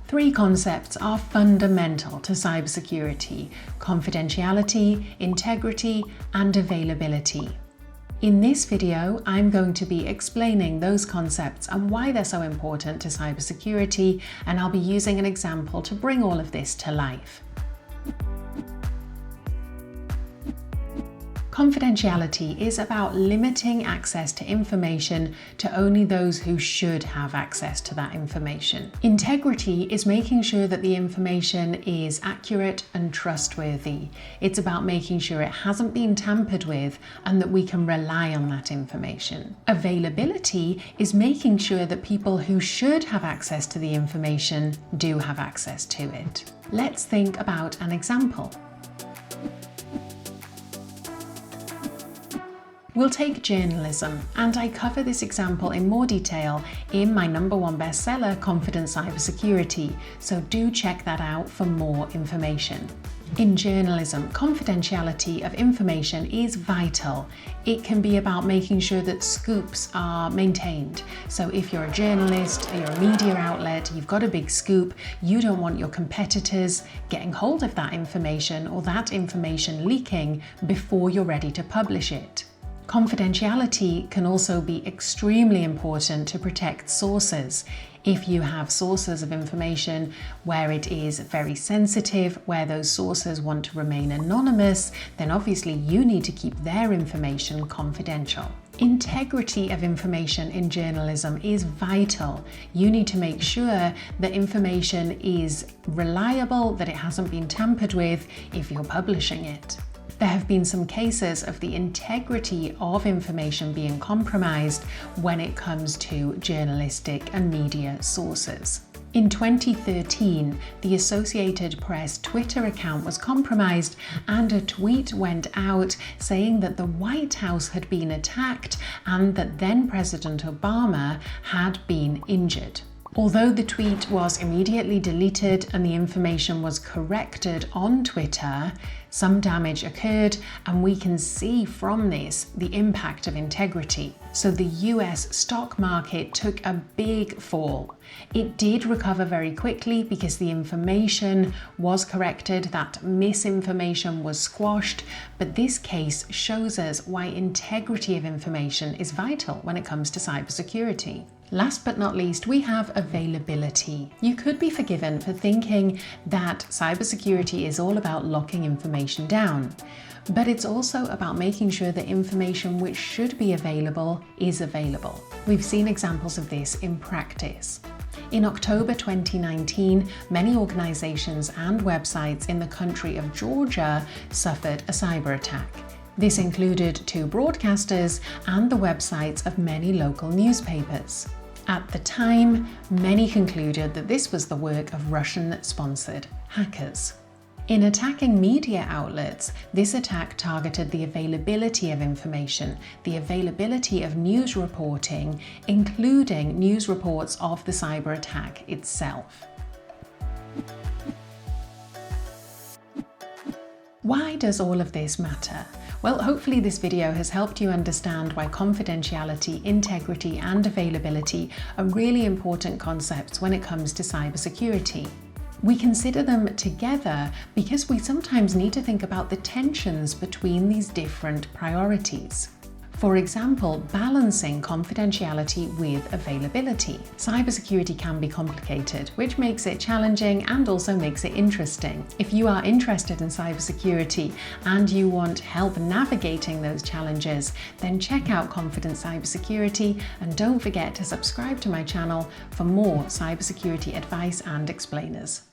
Three concepts are fundamental to cybersecurity: confidentiality, integrity, and availability. In this video, I'm going to be explaining those concepts and why they're so important to cybersecurity, and I'll be using an example to bring all of this to life. Confidentiality is about limiting access to information to only those who should have access to that information. Integrity is making sure that the information is accurate and trustworthy. It's about making sure it hasn't been tampered with and that we can rely on that information. Availability is making sure that people who should have access to the information do have access to it. Let's think about an example. We'll take journalism, and I cover this example in more detail in my #1 bestseller, Confident Cybersecurity, so do check that out for more information. In journalism, confidentiality of information is vital. It can be about making sure that scoops are maintained. So if you're a journalist, or you're a media outlet, you've got a big scoop, you don't want your competitors getting hold of that information or that information leaking before you're ready to publish it. Confidentiality can also be extremely important to protect sources. If you have sources of information where it is very sensitive, where those sources want to remain anonymous, then obviously you need to keep their information confidential. Integrity of information in journalism is vital. You need to make sure that information is reliable, that it hasn't been tampered with if you're publishing it. There have been some cases of the integrity of information being compromised when it comes to journalistic and media sources. In 2013, the Associated Press Twitter account was compromised and a tweet went out saying that the White House had been attacked and that then President Obama had been injured. Although the tweet was immediately deleted and the information was corrected on Twitter, some damage occurred, and we can see from this the impact of integrity. So the US stock market took a big fall. It did recover very quickly because the information was corrected, that misinformation was squashed, but this case shows us why integrity of information is vital when it comes to cybersecurity. Last but not least, we have availability. You could be forgiven for thinking that cybersecurity is all about locking information down, but it's also about making sure that information which should be available is available. We've seen examples of this in practice. In October 2019, many organizations and websites in the country of Georgia suffered a cyber attack. This included 2 broadcasters and the websites of many local newspapers. At the time, many concluded that this was the work of Russian-sponsored hackers. In attacking media outlets, this attack targeted the availability of information, the availability of news reporting, including news reports of the cyber attack itself. Why does all of this matter? Well, hopefully this video has helped you understand why confidentiality, integrity, and availability are really important concepts when it comes to cybersecurity. We consider them together because we sometimes need to think about the tensions between these different priorities. For example, balancing confidentiality with availability. Cybersecurity can be complicated, which makes it challenging and also makes it interesting. If you are interested in cybersecurity and you want help navigating those challenges, then check out Confident Cybersecurity and don't forget to subscribe to my channel for more cybersecurity advice and explainers.